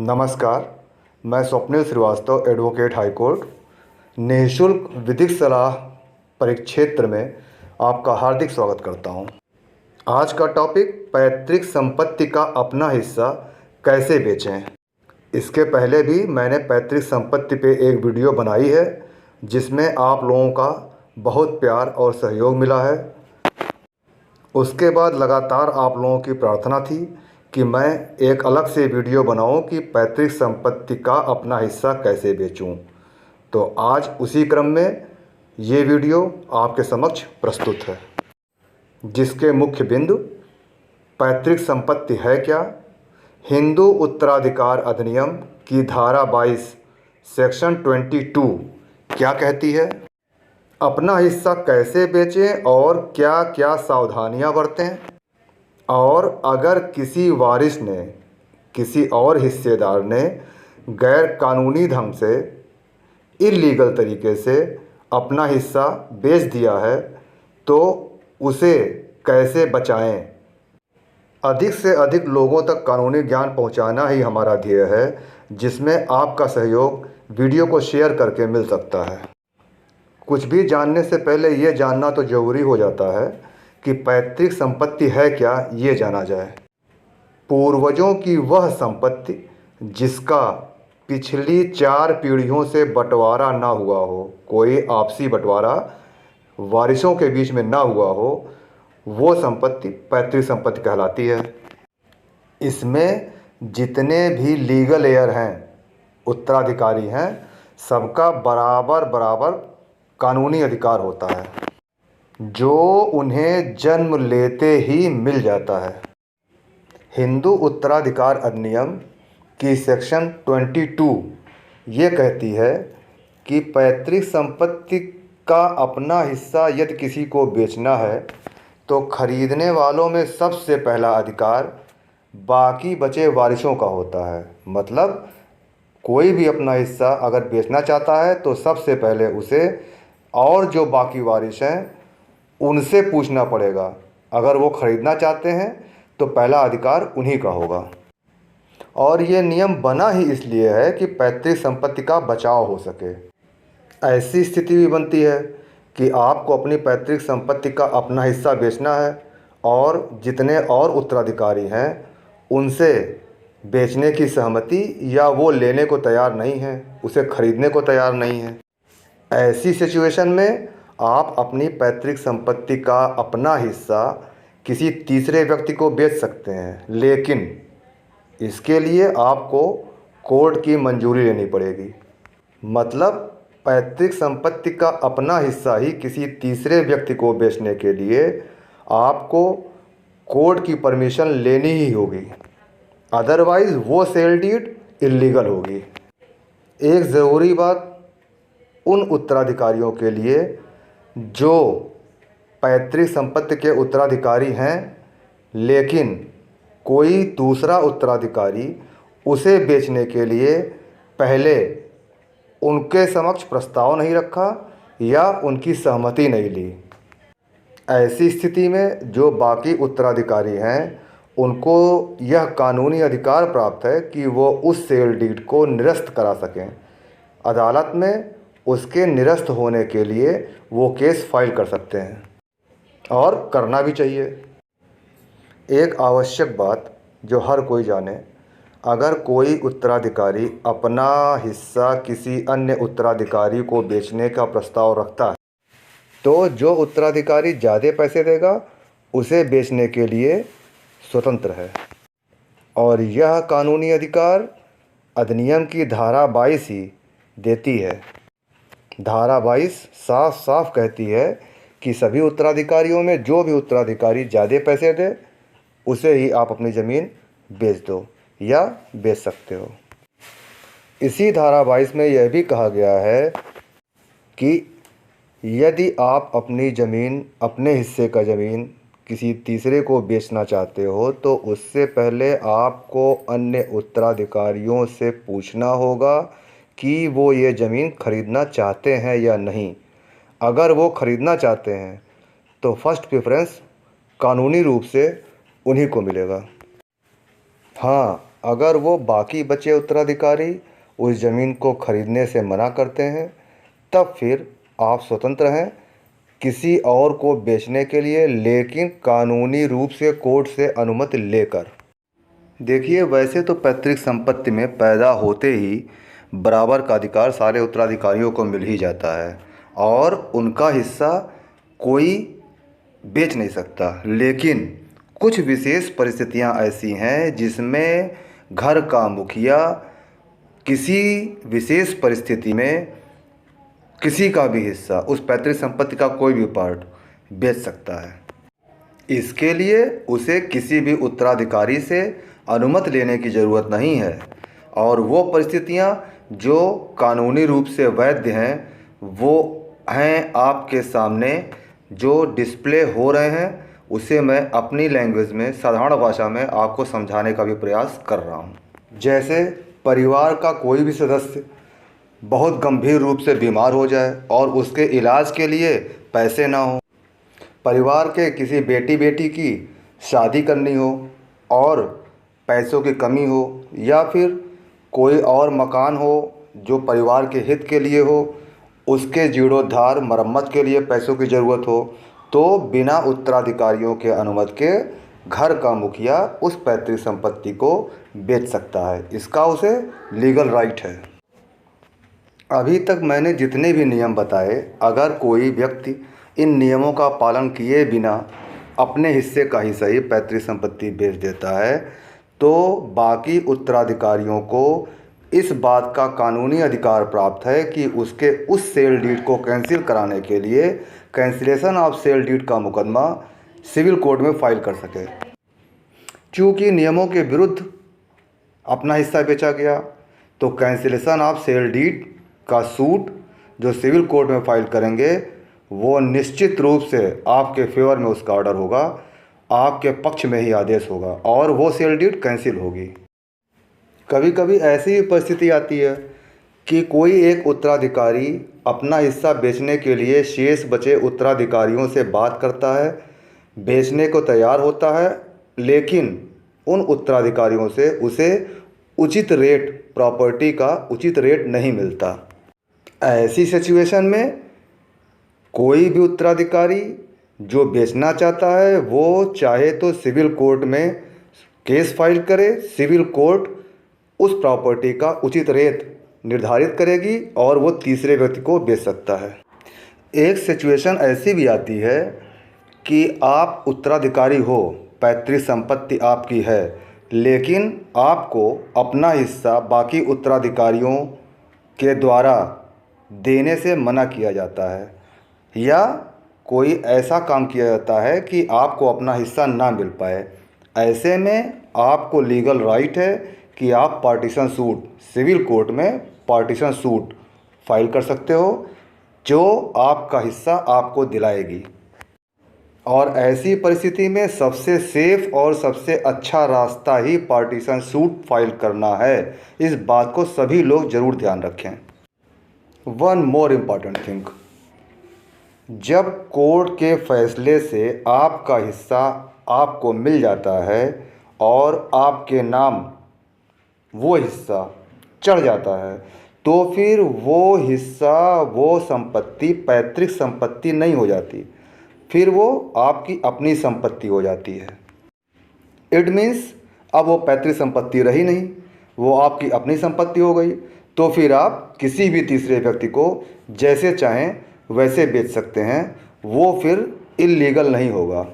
नमस्कार। मैं Swapnil Shrivastava, advocate high court, निःशुल्क विधिक सलाह परिक्षेत्र में आपका हार्दिक स्वागत करता हूं। आज का टॉपिक पैतृक संपत्ति का अपना हिस्सा कैसे बेचें। इसके पहले भी मैंने पैतृक संपत्ति पे एक वीडियो बनाई है जिसमें आप लोगों का बहुत प्यार और सहयोग मिला है। उसके बाद लगातार आप लोगों की प्रार्थना थी कि मैं एक अलग से वीडियो बनाऊं कि पैतृक संपत्ति का अपना हिस्सा कैसे बेचूं। तो आज उसी क्रम में ये वीडियो आपके समक्ष प्रस्तुत है, जिसके मुख्य बिंदु पैतृक संपत्ति है क्या, हिंदू उत्तराधिकार अधिनियम की धारा 22 सेक्शन 22 क्या कहती है, अपना हिस्सा कैसे बेचें और क्या क्या सावधानियां बरतें, और अगर किसी वारिस ने किसी और हिस्सेदार ने गैर कानूनी ढंग से इल्लीगल तरीके से अपना हिस्सा बेच दिया है तो उसे कैसे बचाएं। अधिक से अधिक लोगों तक कानूनी ज्ञान पहुंचाना ही हमारा ध्येय है, जिसमें आपका सहयोग वीडियो को शेयर करके मिल सकता है। कुछ भी जानने से पहले ये जानना तो ज़रूरी हो जाता है कि पैतृक संपत्ति है क्या, ये जाना जाए। पूर्वजों की वह संपत्ति जिसका पिछली 4 पीढ़ियों से बंटवारा ना हुआ हो, कोई आपसी बंटवारा वारिसों के बीच में ना हुआ हो, वो संपत्ति पैतृक संपत्ति कहलाती है। इसमें जितने भी लीगल हेयर हैं, उत्तराधिकारी हैं, सबका बराबर बराबर कानूनी अधिकार होता है, जो उन्हें जन्म लेते ही मिल जाता है। हिंदू उत्तराधिकार अधिनियम की सेक्शन 22 ये कहती है कि पैतृक संपत्ति का अपना हिस्सा यदि किसी को बेचना है तो खरीदने वालों में सबसे पहला अधिकार बाकी बचे वारिसों का होता है। मतलब कोई भी अपना हिस्सा अगर बेचना चाहता है तो सबसे पहले उसे और जो बाकी वारिस हैं उनसे पूछना पड़ेगा। अगर वो ख़रीदना चाहते हैं तो पहला अधिकार उन्हीं का होगा। और ये नियम बना ही इसलिए है कि पैतृक संपत्ति का बचाव हो सके। ऐसी स्थिति भी बनती है कि आपको अपनी पैतृक संपत्ति का अपना हिस्सा बेचना है और जितने और उत्तराधिकारी हैं उनसे बेचने की सहमति या वो लेने को तैयार नहीं हैं, उसे खरीदने को तैयार नहीं हैं। ऐसी सिचुएशन में आप अपनी पैतृक संपत्ति का अपना हिस्सा किसी तीसरे व्यक्ति को बेच सकते हैं, लेकिन इसके लिए आपको कोर्ट की मंजूरी लेनी पड़ेगी। मतलब पैतृक संपत्ति का अपना हिस्सा ही किसी तीसरे व्यक्ति को बेचने के लिए आपको कोर्ट की परमिशन लेनी ही होगी, अदरवाइज़ वो सेल डीड इल्लीगल होगी। एक ज़रूरी बात उन उत्तराधिकारियों के लिए जो पैतृक संपत्ति के उत्तराधिकारी हैं लेकिन कोई दूसरा उत्तराधिकारी उसे बेचने के लिए पहले उनके समक्ष प्रस्ताव नहीं रखा या उनकी सहमति नहीं ली। ऐसी स्थिति में जो बाकी उत्तराधिकारी हैं उनको यह कानूनी अधिकार प्राप्त है कि वो उस सेल डीड को निरस्त करा सकें। अदालत में उसके निरस्त होने के लिए वो केस फाइल कर सकते हैं और करना भी चाहिए। एक आवश्यक बात जो हर कोई जाने, अगर कोई उत्तराधिकारी अपना हिस्सा किसी अन्य उत्तराधिकारी को बेचने का प्रस्ताव रखता है तो जो उत्तराधिकारी ज़्यादा पैसे देगा उसे बेचने के लिए स्वतंत्र है। और यह कानूनी अधिकार अधिनियम की धारा 22 ही देती है। धारा 22 साफ साफ कहती है कि सभी उत्तराधिकारियों में जो भी उत्तराधिकारी ज़्यादा पैसे दे उसे ही आप अपनी ज़मीन बेच दो या बेच सकते हो। इसी धारा 22 में यह भी कहा गया है कि यदि आप अपनी ज़मीन, अपने हिस्से का ज़मीन किसी तीसरे को बेचना चाहते हो तो उससे पहले आपको अन्य उत्तराधिकारियों से पूछना होगा कि वो ये ज़मीन ख़रीदना चाहते हैं या नहीं। अगर वो ख़रीदना चाहते हैं तो फर्स्ट प्रेफरेंस कानूनी रूप से उन्हीं को मिलेगा। हाँ, अगर वो बाकी बचे उत्तराधिकारी उस ज़मीन को खरीदने से मना करते हैं, तब फिर आप स्वतंत्र हैं किसी और को बेचने के लिए, लेकिन कानूनी रूप से कोर्ट से अनुमति लेकर। देखिए, वैसे तो पैतृक संपत्ति में पैदा होते ही बराबर का अधिकार सारे उत्तराधिकारियों को मिल ही जाता है और उनका हिस्सा कोई बेच नहीं सकता। लेकिन कुछ विशेष परिस्थितियां ऐसी हैं जिसमें घर का मुखिया किसी विशेष परिस्थिति में किसी का भी हिस्सा, उस पैतृक संपत्ति का कोई भी पार्ट बेच सकता है। इसके लिए उसे किसी भी उत्तराधिकारी से अनुमति लेने की ज़रूरत नहीं है और वो परिस्थितियां जो कानूनी रूप से वैध हैं वो हैं आपके सामने जो डिस्प्ले हो रहे हैं। उसे मैं अपनी लैंग्वेज में, साधारण भाषा में आपको समझाने का भी प्रयास कर रहा हूँ। जैसे परिवार का कोई भी सदस्य बहुत गंभीर रूप से बीमार हो जाए और उसके इलाज के लिए पैसे ना हो, परिवार के किसी बेटी की शादी करनी हो और पैसों की कमी हो, या फिर कोई और मकान हो जो परिवार के हित के लिए हो, उसके जीर्णोद्धार मरम्मत के लिए पैसों की ज़रूरत हो, तो बिना उत्तराधिकारियों के अनुमति के घर का मुखिया उस पैतृक संपत्ति को बेच सकता है। इसका उसे लीगल राइट है। अभी तक मैंने जितने भी नियम बताए, अगर कोई व्यक्ति इन नियमों का पालन किए बिना अपने हिस्से का ही सही पैतृक संपत्ति बेच देता है, तो बाकी उत्तराधिकारियों को इस बात का कानूनी अधिकार प्राप्त है कि उसके उस सेल डीड को कैंसिल कराने के लिए कैंसिलेशन ऑफ सेल डीड का मुकदमा सिविल कोर्ट में फाइल कर सके। चूँकि नियमों के विरुद्ध अपना हिस्सा बेचा गया, तो कैंसिलेशन ऑफ सेल डीड का सूट जो सिविल कोर्ट में फाइल करेंगे वो निश्चित रूप से आपके फेवर में उसका ऑर्डर होगा, आपके पक्ष में ही आदेश होगा और वो सेल डीड कैंसिल होगी। कभी कभी ऐसी भी परिस्थिति आती है कि कोई एक उत्तराधिकारी अपना हिस्सा बेचने के लिए शेष बचे उत्तराधिकारियों से बात करता है, बेचने को तैयार होता है, लेकिन उन उत्तराधिकारियों से उसे उचित रेट, प्रॉपर्टी का उचित रेट नहीं मिलता। ऐसी सिचुएशन में कोई भी उत्तराधिकारी जो बेचना चाहता है वो चाहे तो सिविल कोर्ट में केस फाइल करे, सिविल कोर्ट उस प्रॉपर्टी का उचित रेट निर्धारित करेगी और वो तीसरे व्यक्ति को बेच सकता है। एक सिचुएशन ऐसी भी आती है कि आप उत्तराधिकारी हो, पैतृक संपत्ति आपकी है, लेकिन आपको अपना हिस्सा बाकी उत्तराधिकारियों के द्वारा देने से मना किया जाता है या कोई ऐसा काम किया जाता है कि आपको अपना हिस्सा ना मिल पाए। ऐसे में आपको लीगल राइट है कि आप पार्टीशन सूट, सिविल कोर्ट में पार्टीशन सूट फाइल कर सकते हो जो आपका हिस्सा आपको दिलाएगी। और ऐसी परिस्थिति में सबसे सेफ और सबसे अच्छा रास्ता ही पार्टीशन सूट फाइल करना है। इस बात को सभी लोग ज़रूर ध्यान रखें। वन मोर इम्पॉर्टेंट थिंग, जब कोर्ट के फैसले से आपका हिस्सा आपको मिल जाता है और आपके नाम वो हिस्सा चढ़ जाता है, तो फिर वो हिस्सा, वो संपत्ति पैतृक संपत्ति नहीं हो जाती, फिर वो आपकी अपनी संपत्ति हो जाती है। इट मीन्स अब वो पैतृक संपत्ति रही नहीं, वो आपकी अपनी संपत्ति हो गई। तो फिर आप किसी भी तीसरे व्यक्ति को जैसे चाहें वैसे बेच सकते हैं, वो फिर इल्लीगल नहीं होगा।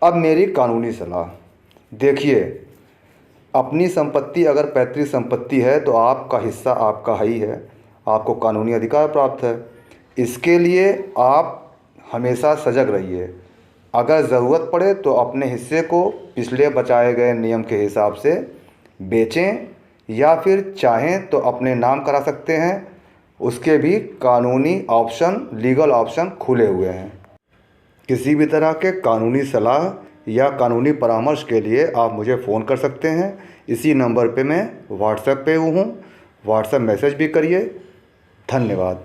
अब मेरी कानूनी सलाह देखिए, अपनी संपत्ति अगर पैतृक संपत्ति है तो आपका हिस्सा आपका ही है, आपको कानूनी अधिकार प्राप्त है। इसके लिए आप हमेशा सजग रहिए। अगर ज़रूरत पड़े तो अपने हिस्से को पिछले बचाए गए नियम के हिसाब से बेचें या फिर चाहें तो अपने नाम करा सकते हैं। उसके भी कानूनी ऑप्शन, लीगल ऑप्शन खुले हुए हैं। किसी भी तरह के कानूनी सलाह या कानूनी परामर्श के लिए आप मुझे फ़ोन कर सकते हैं। इसी नंबर पे मैं व्हाट्सएप पे हूँ, व्हाट्सएप मैसेज भी करिए। धन्यवाद।